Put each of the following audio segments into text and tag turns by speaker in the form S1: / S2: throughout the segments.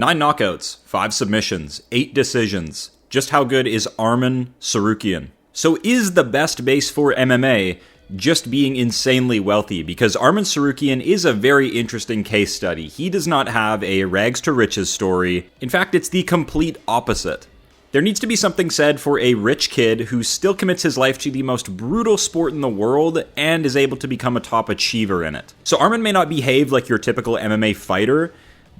S1: 9 knockouts, 5 submissions, 8 decisions. Just how good is Arman Tsarukyan? So is the best base for MMA just being insanely wealthy? Because Arman Tsarukyan is a very interesting case study. He does not have a rags to riches story. In fact, it's the complete opposite. There needs to be something said for a rich kid who still commits his life to the most brutal sport in the world and is able to become a top achiever in it. So Arman may not behave like your typical MMA fighter,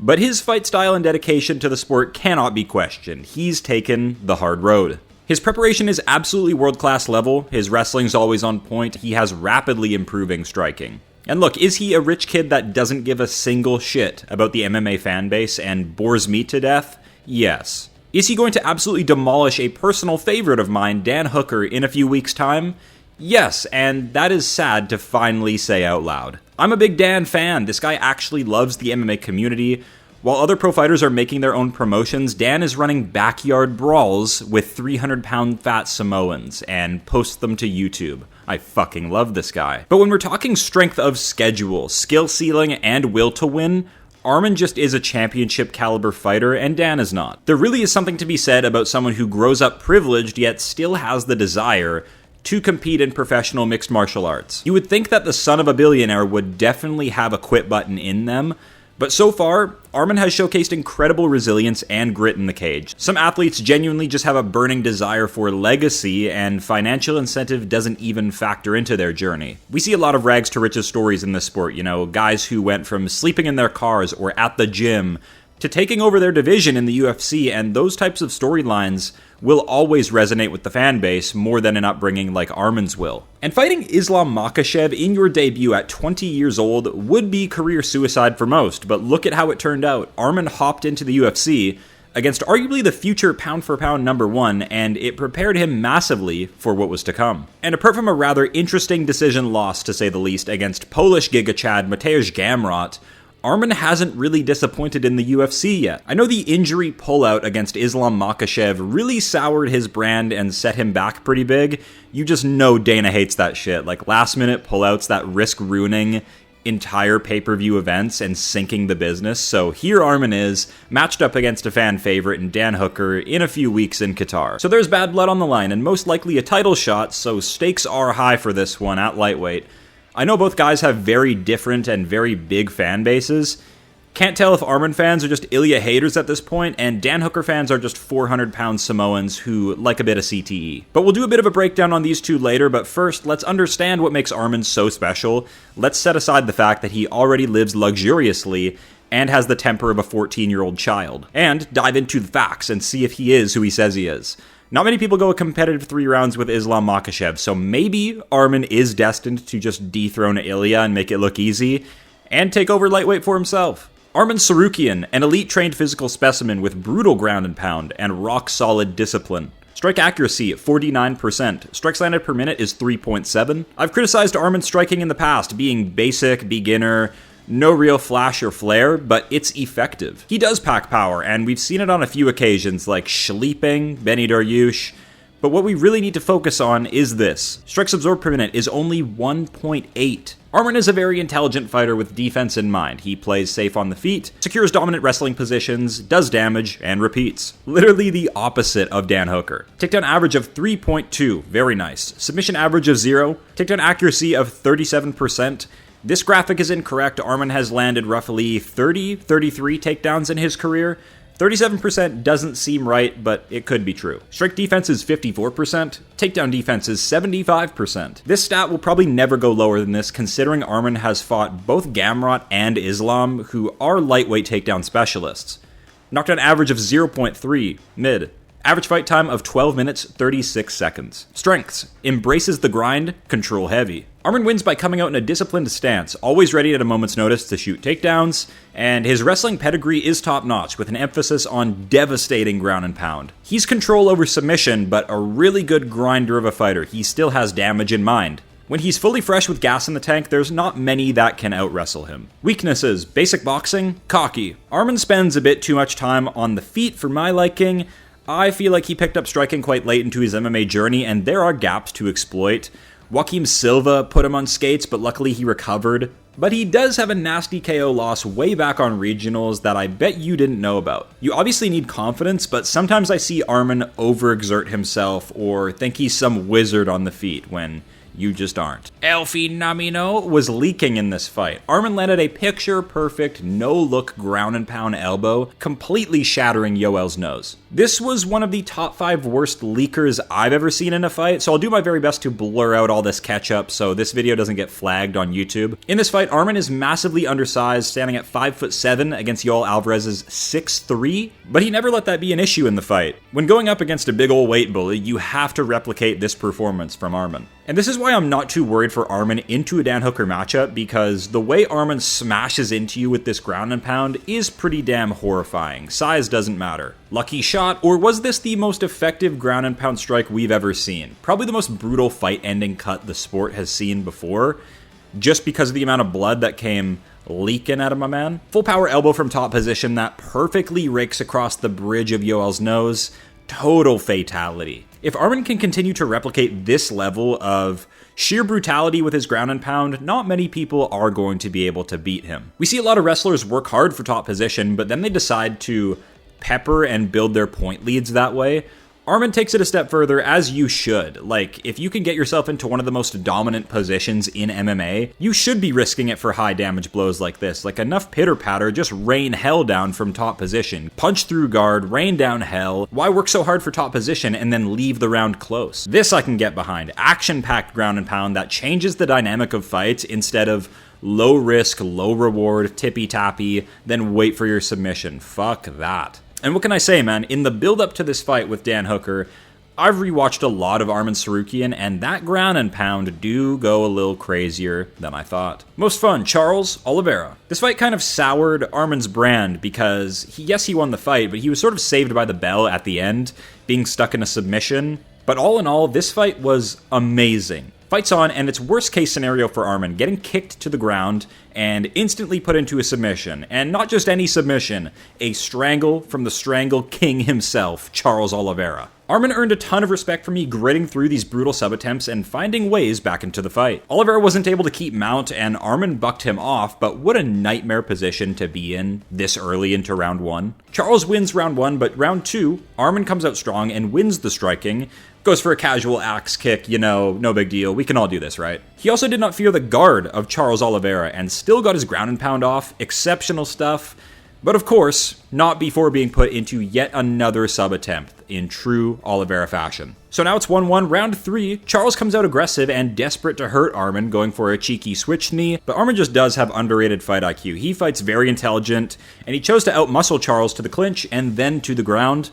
S1: but his fight style and dedication to the sport cannot be questioned. He's taken the hard road. His preparation is absolutely world-class level. His wrestling's always on point. He has rapidly improving striking. And look, is he a rich kid that doesn't give a single shit about the MMA fan base and bores me to death? Yes. Is he going to absolutely demolish a personal favorite of mine, Dan Hooker, in a few weeks' time? Yes, and that is sad to finally say out loud. I'm a big Dan fan. This guy actually loves the MMA community. While other pro fighters are making their own promotions, Dan is running backyard brawls with 300-pound fat Samoans and posts them to YouTube. I fucking love this guy. But when we're talking strength of schedule, skill ceiling, and will to win, Arman just is a championship caliber fighter, and Dan is not. There really is something to be said about someone who grows up privileged yet still has the desire to compete in professional mixed martial arts. You would think that the son of a billionaire would definitely have a quit button in them, but so far, Arman has showcased incredible resilience and grit in the cage. Some athletes genuinely just have a burning desire for legacy, and financial incentive doesn't even factor into their journey. We see a lot of rags to riches stories in this sport, guys who went from sleeping in their cars or at the gym to taking over their division in the UFC, and those types of storylines will always resonate with the fan base more than an upbringing like Arman's will. And fighting Islam Makhachev in your debut at 20 years old would be career suicide for most, but look at how it turned out. Arman hopped into the UFC against arguably the future pound-for-pound number 1, and it prepared him massively for what was to come. And apart from a rather interesting decision loss, to say the least, against Polish Giga Chad Mateusz Gamrot, Arman hasn't really disappointed in the UFC yet. I know the injury pullout against Islam Makhachev really soured his brand and set him back pretty big. You just know Dana hates that shit. Like last minute pullouts that risk ruining entire pay-per-view events and sinking the business. So here Arman is, matched up against a fan favorite in Dan Hooker in a few weeks in Qatar. So there's bad blood on the line and most likely a title shot, so stakes are high for this one at lightweight. I know both guys have very different and very big fan bases. Can't tell if Arman fans are just Ilya haters at this point, and Dan Hooker fans are just 400-pound Samoans who like a bit of CTE. But we'll do a bit of a breakdown on these two later, but first, let's understand what makes Arman so special. Let's set aside the fact that he already lives luxuriously and has the temper of a 14-year-old child, and dive into the facts and see if he is who he says he is. Not many people go a competitive 3 rounds with Islam Makhachev, so maybe Arman is destined to just dethrone Ilya and make it look easy, and take over lightweight for himself. Arman Tsarukyan, an elite-trained physical specimen with brutal ground and pound and rock-solid discipline. Strike accuracy, 49%. Strikes landed per minute is 3.7. I've criticized Arman's striking in the past, being basic, beginner, no real flash or flair, but it's effective. He does pack power, and we've seen it on a few occasions, like Schleeping, Benny Dariush. But what we really need to focus on is this. Strikes absorbed per minute is only 1.8. Arman is a very intelligent fighter with defense in mind. He plays safe on the feet, secures dominant wrestling positions, does damage, and repeats. Literally the opposite of Dan Hooker. Takedown average of 3.2, very nice. Submission average of 0. Takedown accuracy of 37%. This graphic is incorrect. Arman has landed roughly 33 takedowns in his career. 37% doesn't seem right, but it could be true. Strike defense is 54%, takedown defense is 75%. This stat will probably never go lower than this, considering Arman has fought both Gamrot and Islam, who are lightweight takedown specialists. Knockdown average of 0.3, mid. Average fight time of 12 minutes, 36 seconds. Strengths: embraces the grind, control heavy. Arman wins by coming out in a disciplined stance, always ready at a moment's notice to shoot takedowns, and his wrestling pedigree is top-notch, with an emphasis on devastating ground and pound. He's control over submission, but a really good grinder of a fighter. He still has damage in mind. When he's fully fresh with gas in the tank, there's not many that can out-wrestle him. Weaknesses: basic boxing, cocky. Arman spends a bit too much time on the feet for my liking. I feel like he picked up striking quite late into his MMA journey, and there are gaps to exploit. Joaquim Silva put him on skates, but luckily he recovered. But he does have a nasty KO loss way back on regionals that I bet you didn't know about. You obviously need confidence, but sometimes I see Arman overexert himself or think he's some wizard on the feet when you just aren't. El Phenomeno was leaking in this fight. Arman landed a picture-perfect, no-look ground-and-pound elbow, completely shattering Yoel's nose. This was one of the top 5 worst leakers I've ever seen in a fight, so I'll do my very best to blur out all this catch-up so this video doesn't get flagged on YouTube. In this fight, Arman is massively undersized, standing at 5'7" against Yoel Alvarez's 6'3", but he never let that be an issue in the fight. When going up against a big ol' weight bully, you have to replicate this performance from Arman. And this is why I'm not too worried for Arman into a Dan Hooker matchup, because the way Arman smashes into you with this ground and pound is pretty damn horrifying. Size doesn't matter. Lucky shot, or was this the most effective ground and pound strike we've ever seen? Probably the most brutal fight-ending cut the sport has seen before, just because of the amount of blood that came leaking out of my man. Full power elbow from top position that perfectly rakes across the bridge of Yoel's nose. Total fatality. If Arman can continue to replicate this level of sheer brutality with his ground and pound, not many people are going to be able to beat him. We see a lot of wrestlers work hard for top position, but then they decide to pepper and build their point leads that way. Arman takes it a step further, as you should. Like, if you can get yourself into one of the most dominant positions in MMA, you should be risking it for high damage blows like this. Like, enough pitter-patter, just rain hell down from top position. Punch through guard, rain down hell. Why work so hard for top position and then leave the round close? This I can get behind. Action-packed ground and pound that changes the dynamic of fights instead of low risk, low reward, tippy-tappy, then wait for your submission. Fuck that. And what can I say, man? In the build-up to this fight with Dan Hooker, I've rewatched a lot of Arman Tsarukyan, and that ground and pound do go a little crazier than I thought. Most fun, Charles Oliveira. This fight kind of soured Arman's brand because, yes, he won the fight, but he was sort of saved by the bell at the end, being stuck in a submission. But all in all, this fight was amazing. Fight's on, and it's worst case scenario for Arman, getting kicked to the ground and instantly put into a submission. And not just any submission, a strangle from the Strangle King himself, Charles Oliveira. Arman earned a ton of respect for me gritting through these brutal sub-attempts and finding ways back into the fight. Oliveira wasn't able to keep mount, and Arman bucked him off, but what a nightmare position to be in this early into round 1. Charles wins round 1, but round 2, Arman comes out strong and wins the striking. Goes for a casual axe kick, you know, no big deal, we can all do this, right? He also did not fear the guard of Charles Oliveira and still got his ground and pound off, exceptional stuff, but of course, not before being put into yet another sub-attempt in true Oliveira fashion. So now it's 1-1, round 3, Charles comes out aggressive and desperate to hurt Arman, going for a cheeky switch knee, but Arman just does have underrated fight IQ. He fights very intelligent, and he chose to outmuscle Charles to the clinch and then to the ground.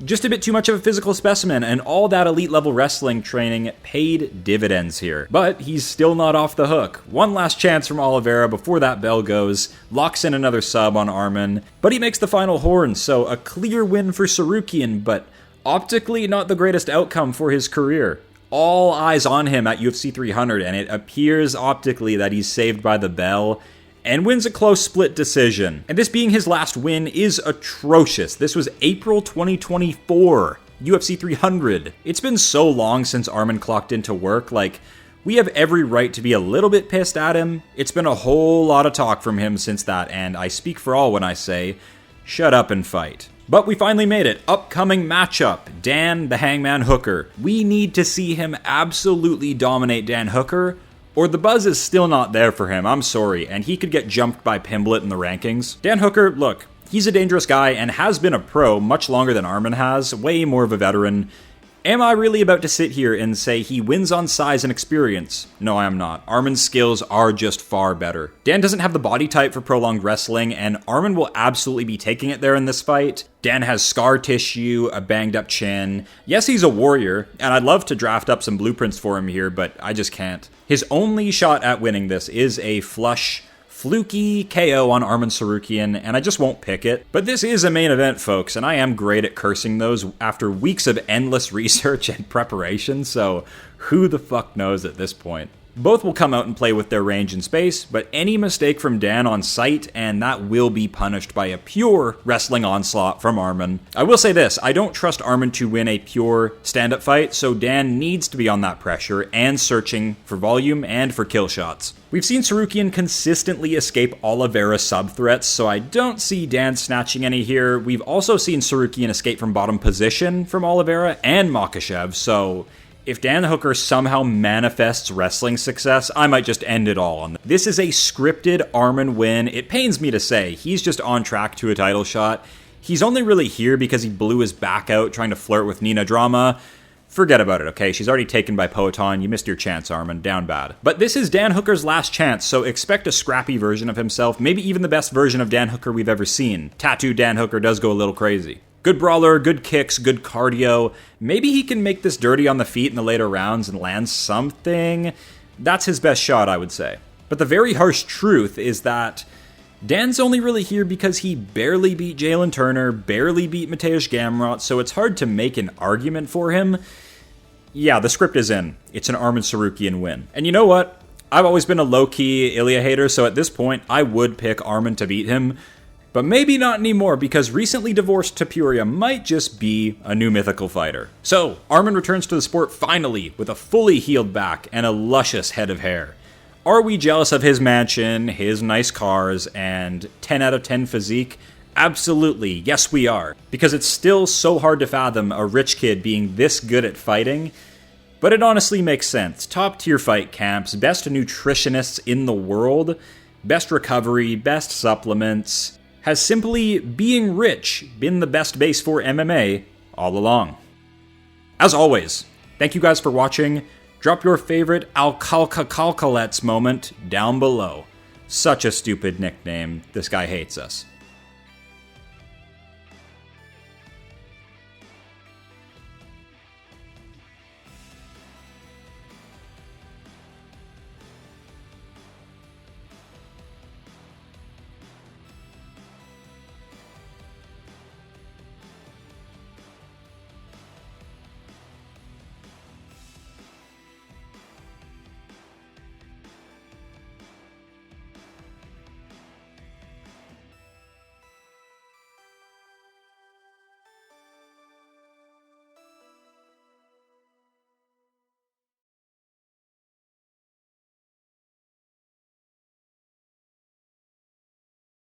S1: Just a bit too much of a physical specimen, and all that elite level wrestling training paid dividends here. But he's still not off the hook. One last chance from Oliveira before that bell goes, locks in another sub on Arman, but he makes the final horn, so a clear win for Tsarukyan, but optically not the greatest outcome for his career. All eyes on him at UFC 300, and it appears optically that he's saved by the bell, and wins a close split decision. And this being his last win is atrocious. This was April 2024, UFC 300. It's been so long since Arman clocked into work, like, we have every right to be a little bit pissed at him. It's been a whole lot of talk from him since that, and I speak for all when I say, shut up and fight. But we finally made it. Upcoming matchup, Dan the Hangman Hooker. We need to see him absolutely dominate Dan Hooker, or the buzz is still not there for him, I'm sorry, and he could get jumped by Pimblett in the rankings. Dan Hooker, look, he's a dangerous guy and has been a pro much longer than Arman has, way more of a veteran. Am I really about to sit here and say he wins on size and experience? No, I am not. Arman's skills are just far better. Dan doesn't have the body type for prolonged wrestling, and Arman will absolutely be taking it there in this fight. Dan has scar tissue, a banged up chin. Yes, he's a warrior, and I'd love to draft up some blueprints for him here, but I just can't. His only shot at winning this is a fluky KO on Arman Tsarukyan, and I just won't pick it. But this is a main event, folks, and I am great at cursing those after weeks of endless research and preparation, so who the fuck knows at this point. Both will come out and play with their range and space, but any mistake from Dan on sight, and that will be punished by a pure wrestling onslaught from Arman. I will say this, I don't trust Arman to win a pure stand-up fight, so Dan needs to be on that pressure and searching for volume and for kill shots. We've seen Tsarukyan consistently escape Oliveira sub-threats, so I don't see Dan snatching any here. We've also seen Tsarukyan escape from bottom position from Oliveira and Makhachev, so if Dan the Hooker somehow manifests wrestling success, I might just end it all on this. This is a scripted Arman win. It pains me to say, he's just on track to a title shot. He's only really here because he blew his back out trying to flirt with Nina Drama. Forget about it, okay? She's already taken by Poeton. You missed your chance, Arman. Down bad. But this is Dan Hooker's last chance, so expect a scrappy version of himself, maybe even the best version of Dan Hooker we've ever seen. Tattooed Dan Hooker does go a little crazy. Good brawler, good kicks, good cardio. Maybe he can make this dirty on the feet in the later rounds and land something. That's his best shot, I would say. But the very harsh truth is that Dan's only really here because he barely beat Jalen Turner, barely beat Mateusz Gamrot, so it's hard to make an argument for him. Yeah, the script is in. It's an Arman Tsarukyan win. And you know what? I've always been a low-key Ilya hater, so at this point, I would pick Arman to beat him. But maybe not anymore, because recently divorced Topuria might just be a new mythical fighter. So, Arman returns to the sport finally, with a fully healed back and a luscious head of hair. Are we jealous of his mansion, his nice cars, and 10 out of 10 physique? Absolutely, yes we are. Because it's still so hard to fathom a rich kid being this good at fighting. But it honestly makes sense. Top tier fight camps, best nutritionists in the world, best recovery, best supplements. Has simply being rich been the best base for MMA all along? As always, thank you guys for watching. Drop your favorite Alcalca-Calcalettes moment down below. Such a stupid nickname. This guy hates us.